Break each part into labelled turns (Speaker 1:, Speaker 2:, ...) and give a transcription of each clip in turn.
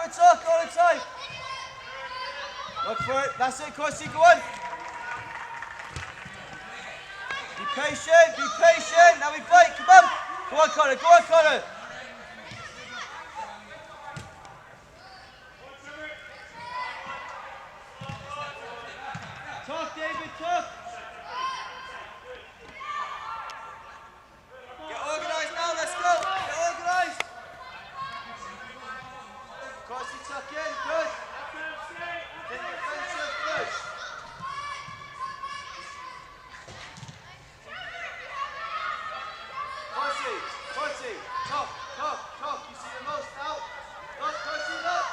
Speaker 1: attack all the time. Look for it. That's it, Corsi. Go on. Be patient. Be patient. Now we fight. Come on. Go on, Connor. Go on, Connor. Talk, David. Talk. Get organised now. Let's go. Get organised. Corsi, tuck in. Good. Hit the defensive first. Corsi, talk. You see the most now. Look, Corsi, look.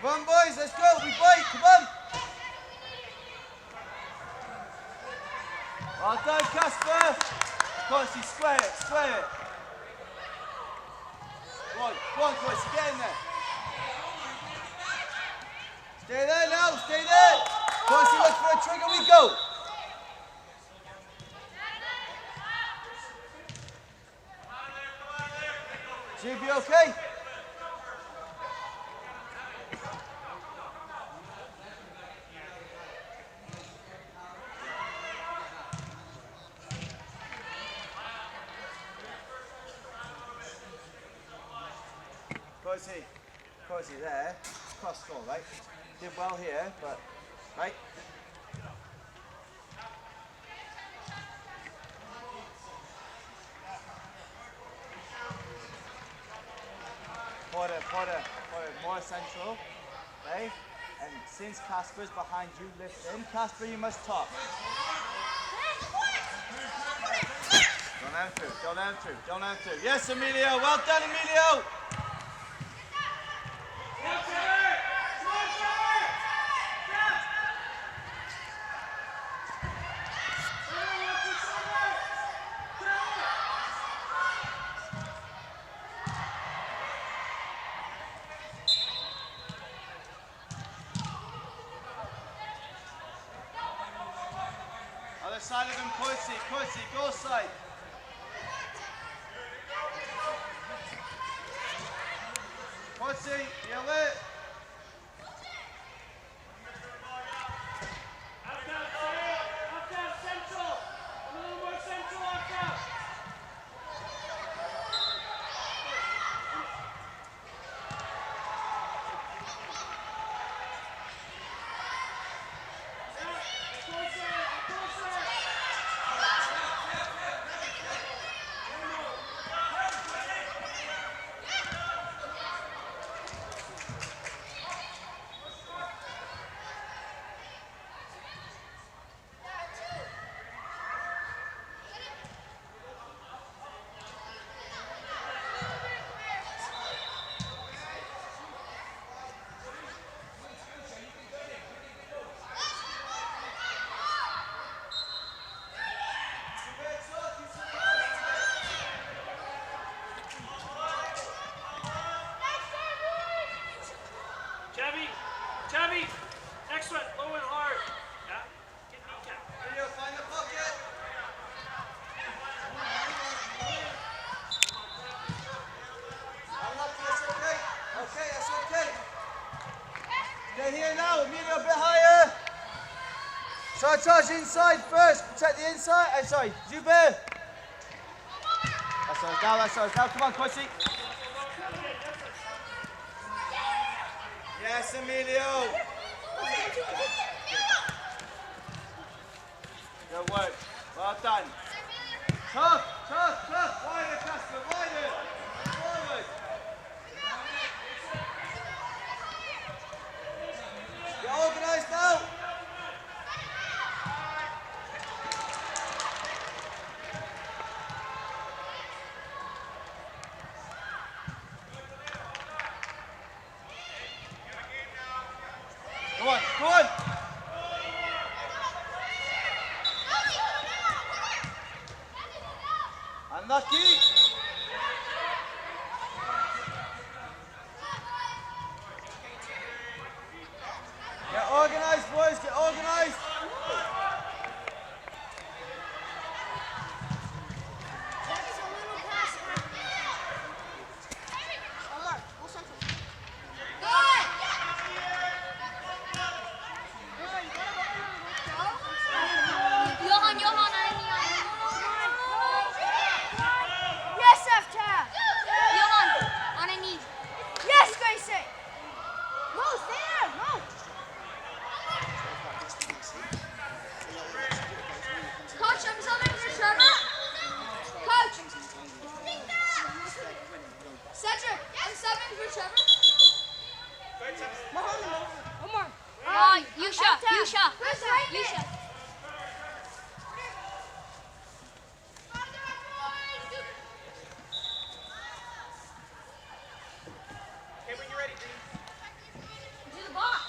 Speaker 1: Come on, boys, let's go. We fight. Come on. Well done, Casper. Corsi, square it. Go on, Corsi, get in there. Stay there now, stay there. Corsi, look for a trigger, we go. Zuby, okay? Corsi there, cross score, right? Did well here, but, right? Porter, more central, right? And since Casper's behind you, lift in. Casper, you must top. Don't have to. Yes, Emilio, well done, Emilio! Other side of him, Corsi, go side. Corsi, you away.
Speaker 2: Tabby, next one, low and hard. Yeah, get kneecap.
Speaker 1: Video, find the pocket. Unlucky, that's okay. Okay, that's okay. Stay here now, Emilio, a bit higher. Sartaj inside first, protect the inside. Sorry, Zubair. That's ours now, come on, Corsi. Yes, Emilio. Go on. Unlucky. Get organised, boys. Get organised.
Speaker 3: Yusha.
Speaker 2: Okay, when you're ready, Dean.
Speaker 3: Do the box.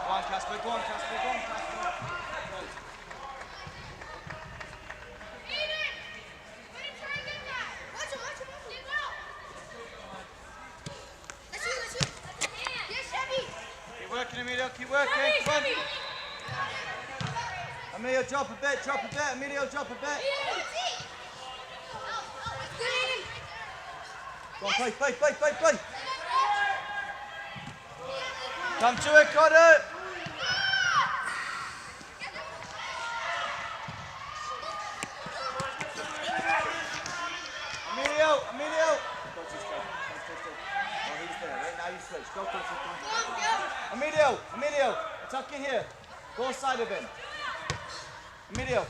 Speaker 1: Go on, Casper. Go on, Casper. Go on, Casper. Keep working, Emilio. Keep working. Come on. Emilio, drop a bit. Drop a bit. Emilio, drop a bit. Go on, play. Come to it, Connor. Emilio. Go to his coach. Oh, he's there. Right now you switch. Go to his coach. Emilio. Tuck in here. Go side of him. Emilio.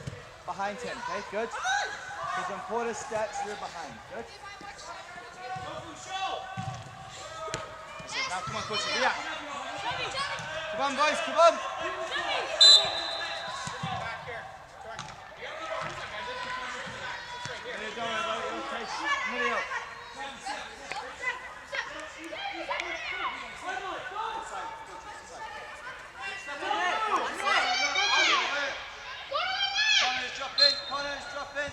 Speaker 1: Behind him. Okay, good. Because when Porter steps, you're behind. Good. Now come on, coach. Yeah. Come on, boys. Come on. Emilio, don't worry about it. You'll take it. Emilio. Connor's dropping.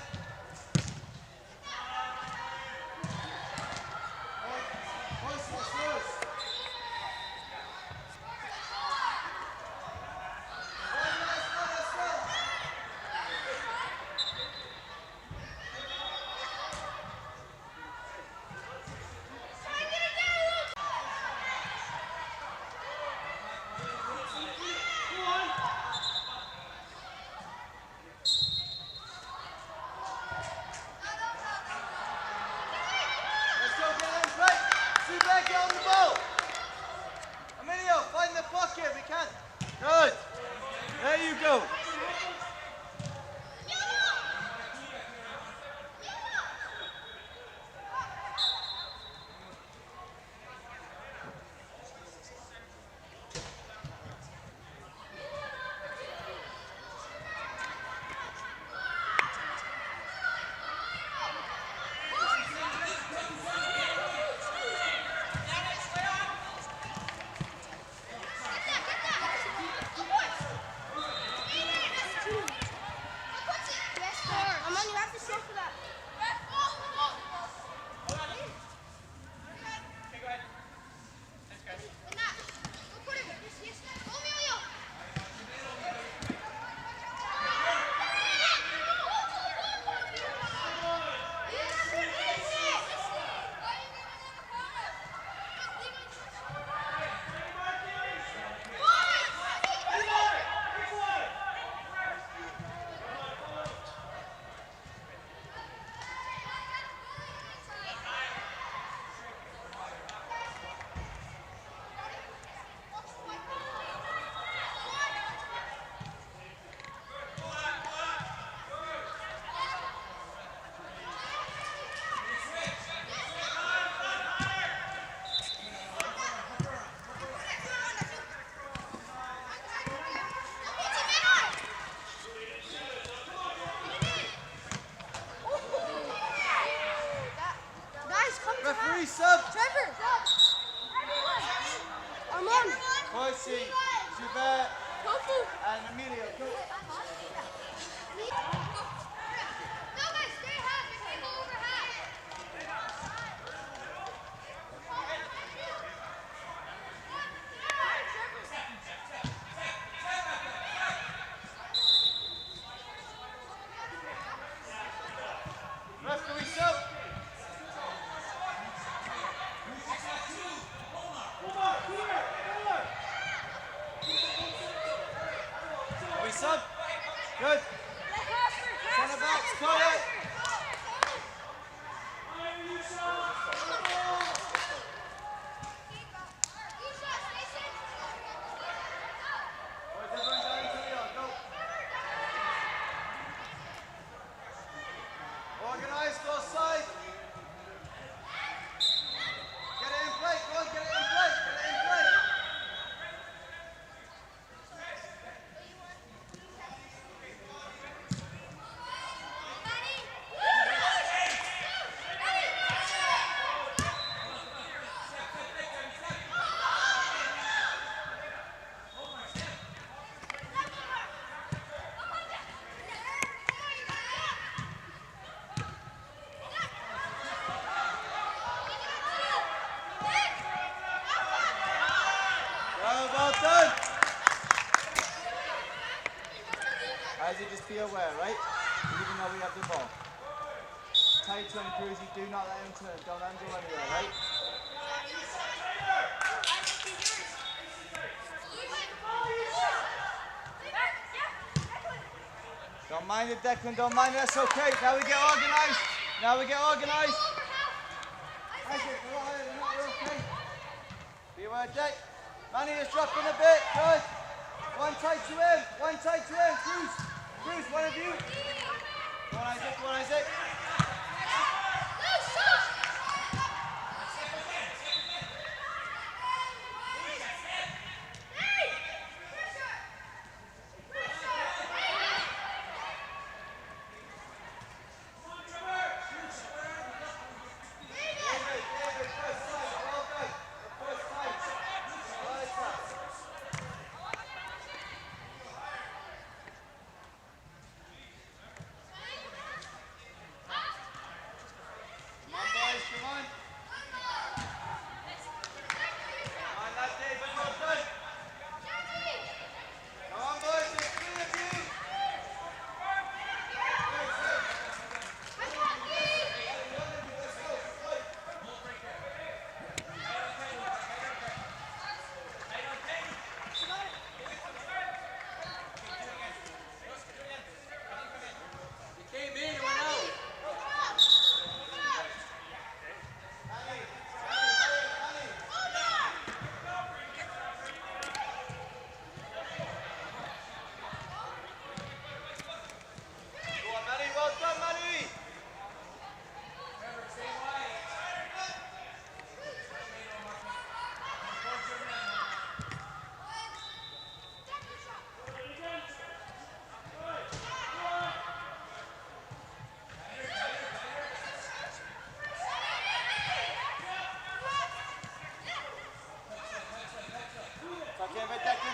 Speaker 1: Percy, Joubert, and Emilio. Go. Referee sub. We sub. Good. Centre backs, quiet. Boys, everyone down into the yard. Go. Organise, go side. Get it in play, go on, get it in play, get it in play. Well done. Isaac, just be aware, right? Even though we have the ball. Taito and Cruzy, do not let him turn. Don't let him go anywhere, right? Don't mind it, Declan. Don't mind it. That's okay. Now we get organised. Now we get organised. Isaac, we're okay. Be aware, Deck. Manny is dropping a bit. Good. One tight to him. One tight to him. Cruz. Cruz, one of you. Go on, Isaac. Go on, Isaac.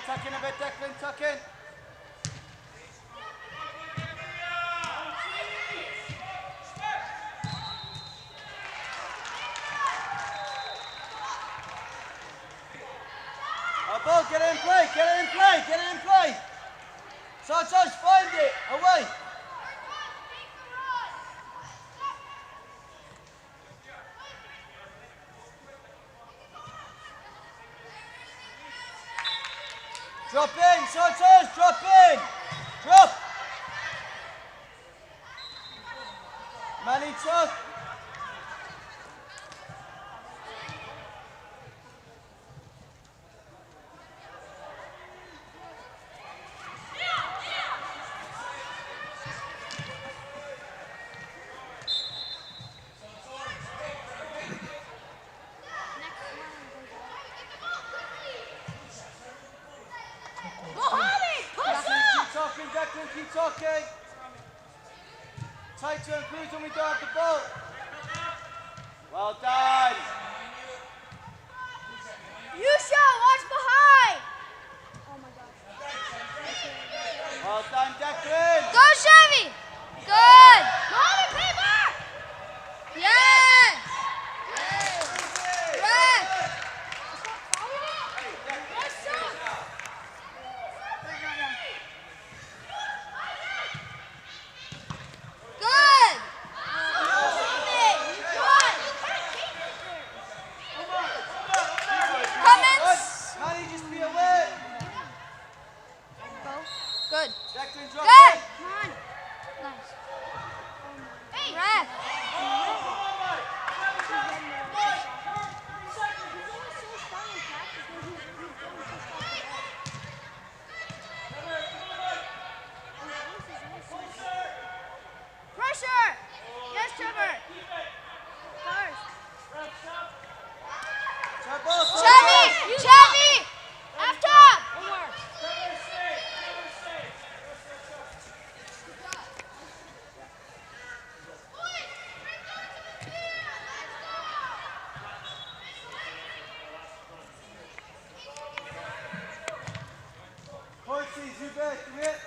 Speaker 1: Tuck in a bit, Declan, tuck in. Ball, get it in play, get it in play, get it in play. Santos, find it, away. Drop in, Santos, drop in. Drop. Manny tuck. Declan, keep talking. Tight to Cruz when we don't have the ball. Well done.
Speaker 3: Yusha, watch behind. Good.
Speaker 1: Declan, drop
Speaker 3: Good.
Speaker 1: in.
Speaker 3: Come on. Nice. Hey. Ref. Pressure. Yes, Trevor. First. Chevy. Chevy. After. One more.
Speaker 1: Horsey, Zubair, come here.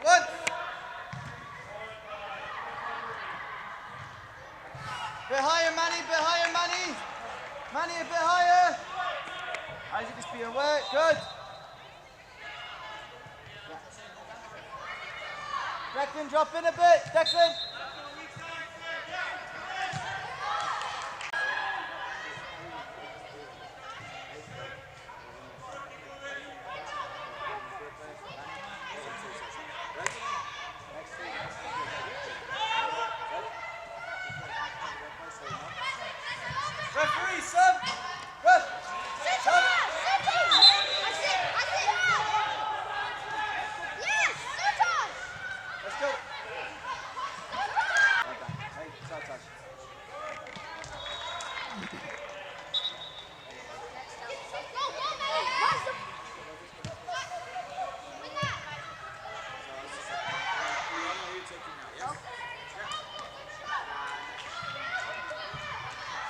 Speaker 1: One. Bit higher, Manny, bit higher, Manny. Manny, a bit higher. Isaac, just be aware. Good. Declan, drop in a bit. Declan. Referee, sub. Ref. Sub. Let's go. Hey, start touch.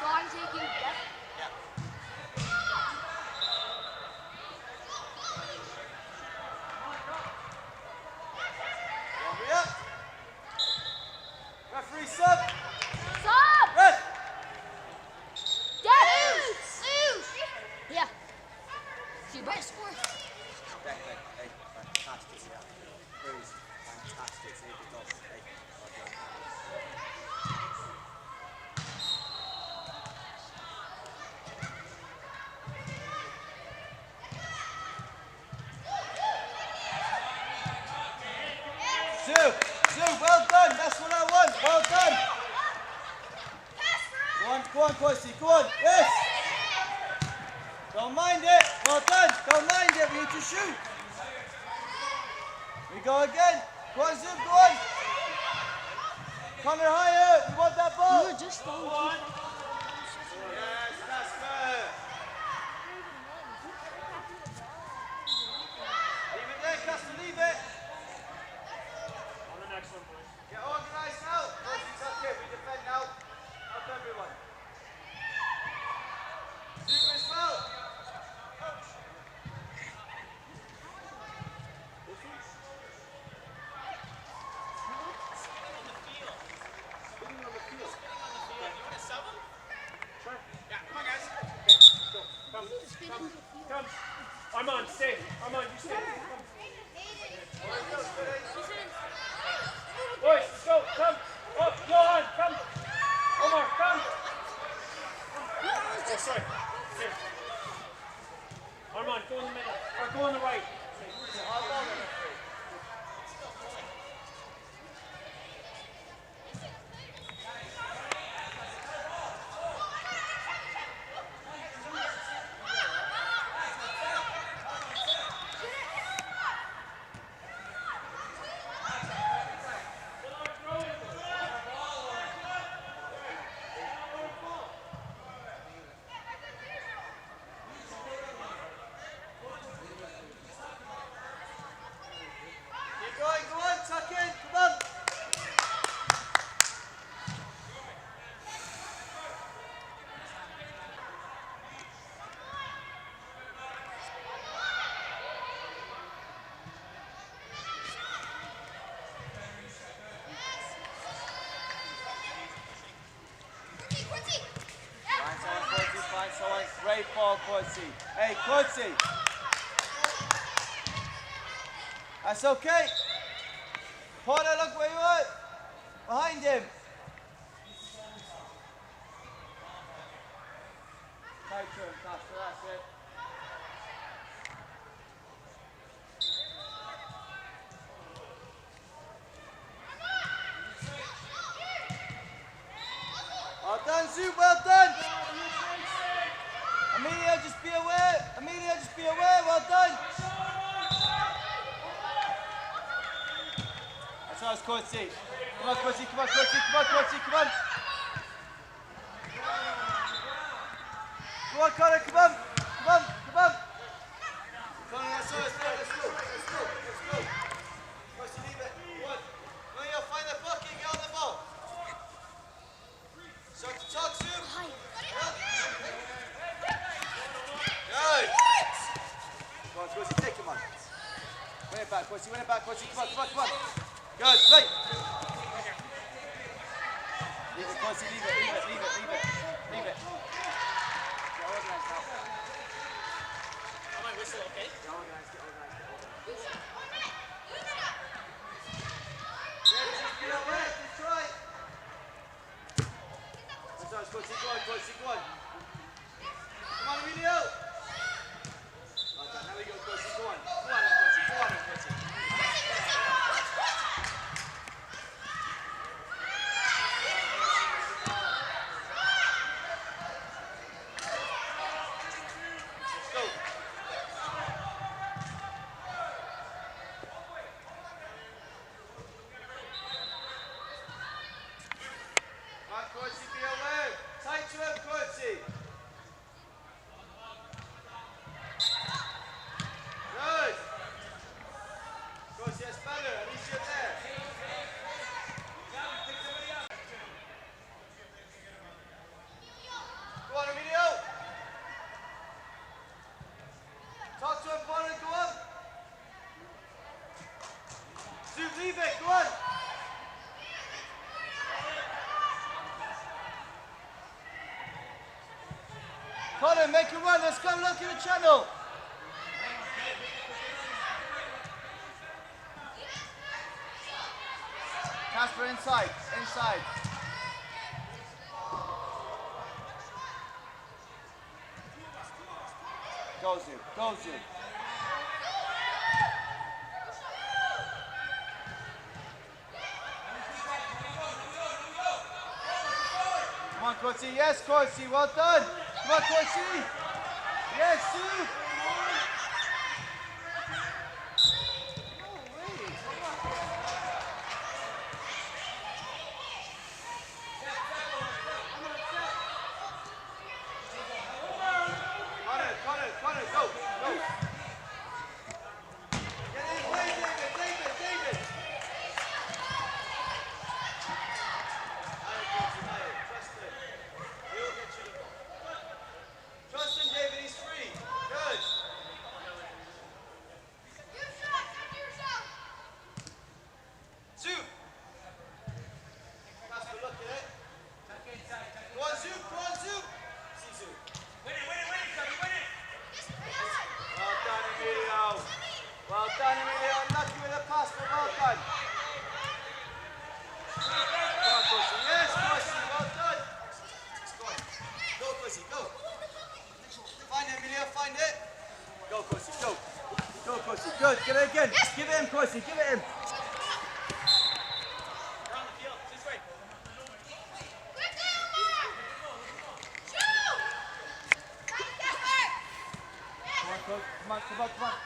Speaker 3: So I'm taking.
Speaker 1: Hurry up. Referee, sub.
Speaker 3: Stop.
Speaker 1: Ref.
Speaker 3: Yes. Yeah. See, best score.
Speaker 1: Declan, hey, fantastic, yeah. Please, fantastic. Save the top. Hey, well done. Sue, well done. That's what I want. Well done. Go on, Kosi. Go on. Yes. Don't mind it. Well done. Don't mind it. We need to shoot. We go again. Go on, Zoom. Go on. Connor, higher. We want that ball.
Speaker 3: You were just staying.
Speaker 1: Yes, that's good. Leave it there, Custer. Leave it.
Speaker 2: On the next one, boys.
Speaker 1: Get organised now. Kosi's up here. We defend now. Help everyone. Zoom as well.
Speaker 2: Come. Armand, stay. Armand, you stay. Come. Boys, let's go. Come. Oh, Johan, come. Omar, come. Oh, sorry. Here.
Speaker 1: ball, Quincy. Hey, Quincy. That's okay. Porter, look where you are. Behind him. Tight to him, Costa. That's it. Well done, Zoop, well done. Emilio, just be aware. Emilio, just be aware. Well done. That's how it's Quincy. Come on, Quincy, come on, Quincy, come on, Quincy, come on. Come on, Connor, come on. Come on, come on. Connor, that's all. Let's go, let's go, let's go, let's go. Quincy, leave it. Come on. No, you'll find the bucket, get on the ball. Talk, Zoop. Good. Come on, Quincy, take him on. Win it back, Quincy, win it back, Quincy. Come on, come on, come on. Good, play. Leave it, Quincy, leave it, leave it, leave it, leave it. Leave it. Get organised now.
Speaker 2: Am I whistle okay?
Speaker 1: Get organised, get organised, get organised. Get away, just try. That's nice, Quincy, go on, Quincy, go on. Come on, Emilio. Well done, now we go, Quincy, go on. Go on, Quincy, go on, Quincy. Leave it, go on! Colin, make a run, let's go look at the channel! Casper, inside, inside. Go, Zoop, go, Zoop. Come on, Quincy. Yes, Quincy. Well done. Come on, Quincy. Yes, Sue. Connor, go, go. Get in, play, David. Trust him, David, he's free. Good. Zoop. Casper, look at it. Go on, Zoop, go on, Zoop. See Zoop.
Speaker 2: Win it, Tommy, win it!
Speaker 1: Well done, Emilio. Well done, Emilio. Unlucky with the pass, but well done. Come on, Quincy. Yes, Quincy. Well done. Go on. Go, Quincy, go. Find it, Emilio, find it. Go, Quincy, go. Go, Quincy. Good. Get it again. Give it him, Quincy. Give it him.
Speaker 2: Around the field, this way.
Speaker 1: Come on, come on, come on, come on.